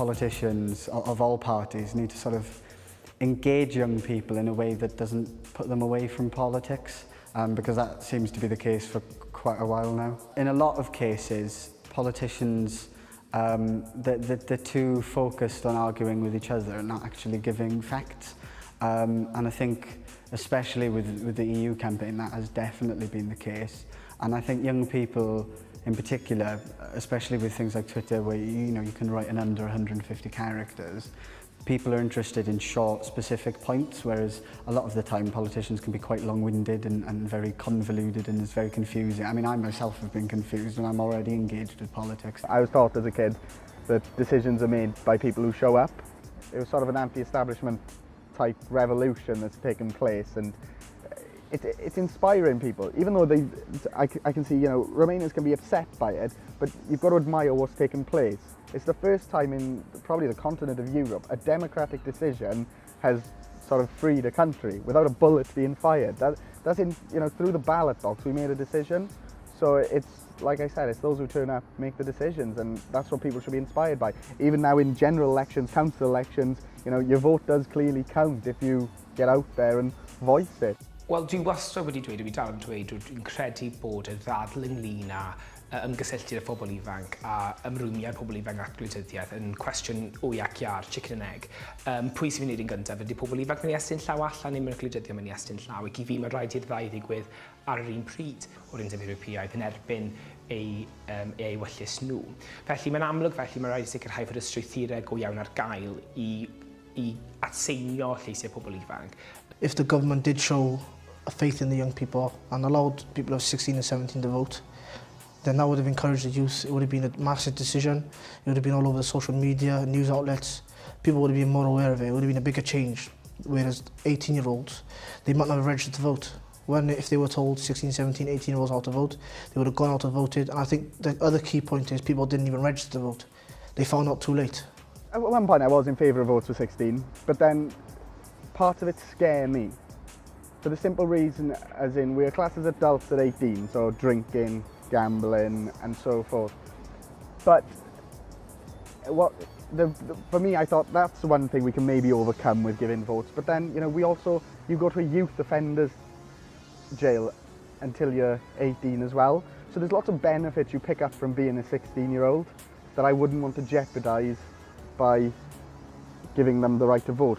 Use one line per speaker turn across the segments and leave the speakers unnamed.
politicians of all parties need to sort of engage young people in a way that doesn't put them away from politics, because that seems to be the case for quite a while now. In a lot of cases, politicians, they're too focused on arguing with each other and not actually giving facts. And I think, especially with the EU campaign, that has definitely been the case. And I think young people in particular, especially with things like Twitter, where you can write in under 150 characters, people are interested in short, specific points, whereas a lot of the time politicians can be quite long-winded and very convoluted, and it's very confusing. I mean, I myself have been confused and I'm already engaged with politics.
I was taught as a kid that decisions are made by people who show up. It was sort of an anti-establishment type revolution that's taken place, and it's inspiring people. Even though I can see, Remainers can be upset by it, but you've got to admire what's taken place. It's the first time in probably the continent of Europe a democratic decision has sort of freed a country without a bullet being fired. That's in, through the ballot box we made a decision. So it's, like I said, it's those who turn up make the decisions, and that's what people should be inspired by. Even now in general elections, council elections, your vote does clearly count if you get out there and voice it.
Wel, dwi wastad wedi dweud, dwi dal yn dweud, dwi'n credu bod y ddadl ynglyn â ymgysylltu'r phobl ifanc a ymrwymiad pobl ifanc at gwleidyddiaeth yn cwestiwn wy ac iar, chicken and egg. Pwy sy'n mynd i'n gyntaf? Ydy pobl ifanc mynd i estyn llaw allan neu mae'r gwleidyddiaeth mynd i estyn llaw? Ac I fi mae rhaid i'r ddau ddigwydd ar yr un pryd o'r Undeb Ewropeaidd yn erbyn eu ewyllus nhw. Felly mae'n amlwg, felly mae rhaid sicrhau fod y strwythurau go iawn ar gael I atseinio lleisiau pobl ifanc.
If the government did show a faith in the young people and allowed people of 16 and 17 to vote, then that would have encouraged the youth. It would have been a massive decision. It would have been all over the social media, news outlets. People would have been more aware of it. It would have been a bigger change. Whereas 18-year-olds, they might not have registered to vote. If they were told 16, 17, 18-year-olds how to vote, they would have gone out and voted. And I think the other key point is people didn't even register to vote. They found out too late.
At one point I was in favour of votes for 16, but then part of it scared me. For the simple reason, as in, we're classed as adults at 18, so drinking, gambling, and so forth. But for me, I thought that's one thing we can maybe overcome with giving votes. But then, you go to a youth offenders jail until you're 18 as well. So there's lots of benefits you pick up from being a 16-year-old that I wouldn't want to jeopardise by giving them the right to vote.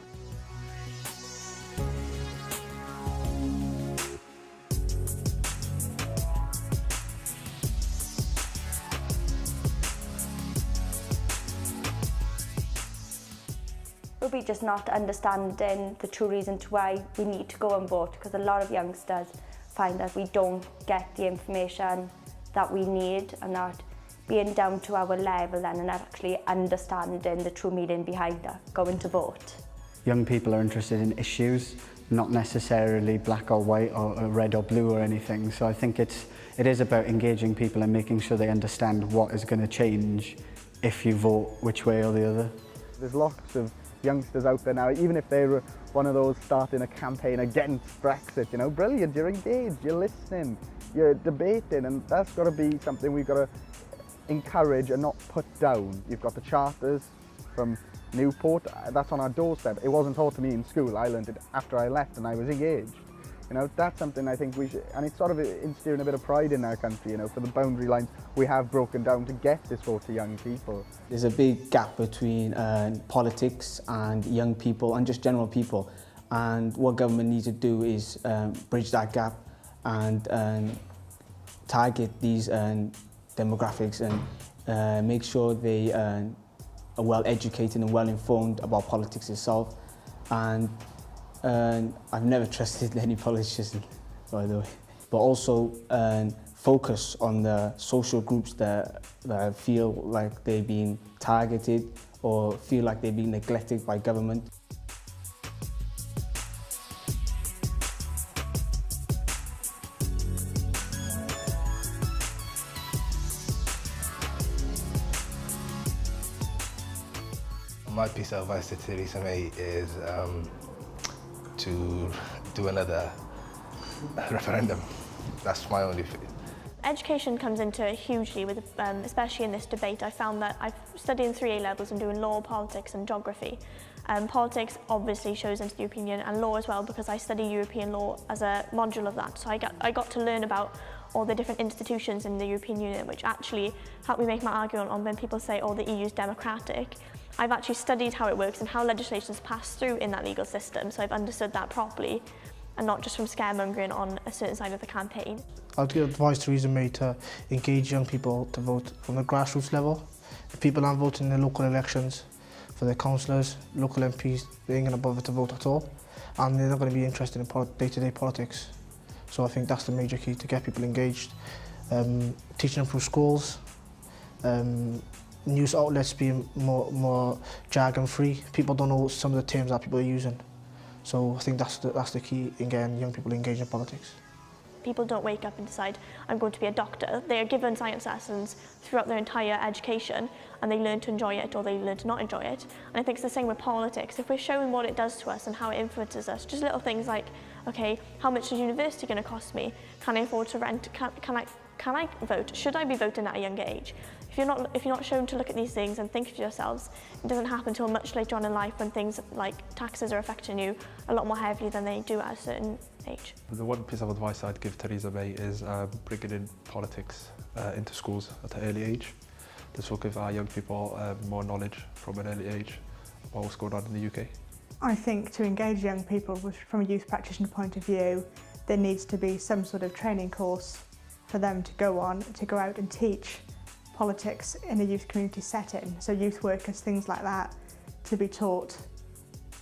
Would be just not understanding the true reason to why we need to go and vote, because a lot of youngsters find that we don't get the information that we need and not being down to our level then and actually understanding the true meaning behind going to vote.
Young people are interested in issues, not necessarily black or white or red or blue or anything. So I think it is about engaging people and making sure they understand what is going to change if you vote which way or the other. There's lots of youngsters out there now, even if they're one of those starting a campaign against Brexit, brilliant, you're engaged, you're listening, you're debating, and that's got to be something we've got to encourage and not put down. You've got the charters from Newport, that's on our doorstep. It wasn't taught to me in school, I learned it after I left and I was engaged. That's something I think we should, and it's sort of instilling a bit of pride in our country, for the boundary lines we have broken down to get this vote to young people.
There's a big gap between politics and young people and just general people, and what government needs to do is bridge that gap and target these demographics and make sure they are well educated and well informed about politics itself. And I've never trusted any politician, by the way. But also focus on the social groups that feel like they've been targeted or feel like they've been neglected by government.
My piece of advice to Theresa May is to do another referendum. That's my only fear.
Education comes into it hugely, with, especially in this debate. I found that I've studying 3 A-levels and doing law, politics and geography. Politics obviously shows into the European Union and law as well because I study European law as a module of that. So I got to learn about all the different institutions in the European Union, which actually helped me make my argument on when people say, oh, the EU is democratic. I've actually studied how it works and how legislation is passed through in that legal system, so I've understood that properly and not just from scaremongering on a certain side of the campaign.
I'd give advice to Theresa May to engage young people to vote from the grassroots level. If people aren't voting in the local elections for their councillors, local MPs, they ain't going to bother to vote at all, and they're not going to be interested in day-to-day politics. So I think that's the major key to get people engaged. Teaching them through schools, news outlets being more jargon-free. People don't know some of the terms that people are using. So I think that's the key in getting young people engaged in politics.
People don't wake up and decide, I'm going to be a doctor. They are given science lessons throughout their entire education and they learn to enjoy it or they learn to not enjoy it. And I think it's the same with politics. If we're showing what it does to us and how it influences us, just little things like, okay, how much is university going to cost me? Can I afford to rent? Can I vote? Should I be voting at a younger age? If you're not shown to look at these things and think for yourselves, it doesn't happen until much later on in life when things like taxes are affecting you a lot more heavily than they do at a certain age.
The one piece of advice I'd give Theresa May is bringing in politics into schools at an early age. This will give our young people more knowledge from an early age about what's going on in the UK.
I think to engage young people from a youth practitioner point of view, there needs to be some sort of training course for them to go on, to go out and teach politics in a youth community setting. So youth workers, things like that, to be taught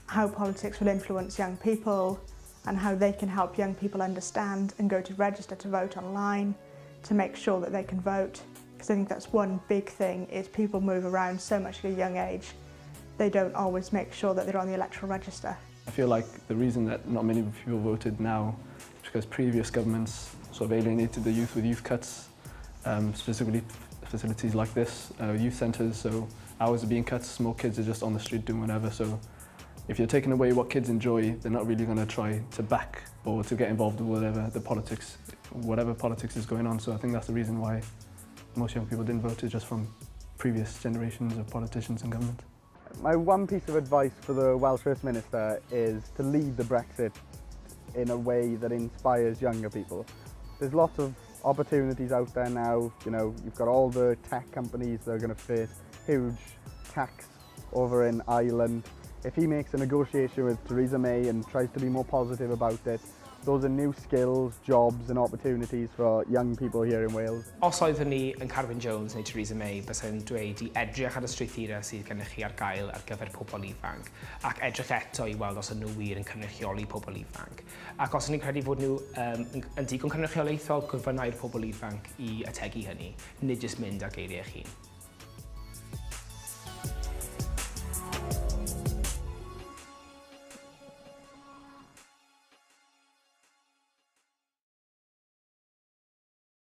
how politics will influence young people and how they can help young people understand and go to register to vote online to make sure that they can vote. Because I think that's one big thing, is people move around so much at a young age, they don't always make sure that they're on the electoral register.
I feel like the reason that not many people voted now is because previous governments sort of alienated the youth with youth cuts, specifically facilities like this, youth centres, so hours are being cut, small kids are just on the street doing whatever, so if you're taking away what kids enjoy, they're not really going to try to back or to get involved with whatever politics is going on, so I think that's the reason why most young people didn't vote, is just from previous generations of politicians and government.
My one piece of advice for the Welsh First Minister is to lead the Brexit in a way that inspires younger people. There's lots of opportunities out there now, you know, you've got all the tech companies that are going to face huge tax over in Ireland. If he makes a negotiation with Theresa May and tries to be more positive about it, those are new skills, jobs and opportunities for young people here in Wales.
Os oeddwn ni yn Carwyn Jones neu Theresa May, bysa'n dweud i edrych ar y strwythurau sydd gennych chi ar gael ar gyfer pobl ifanc ac edrych eto i weld os ydyn nhw wir yn cynrychioli pobl ifanc. Ac os ni'n credu bod nhw yn digon cynrychiolaethol, gwyfynau'r pobl ifanc i ategu hynny, nid jyst mynd â geiriau eich hun.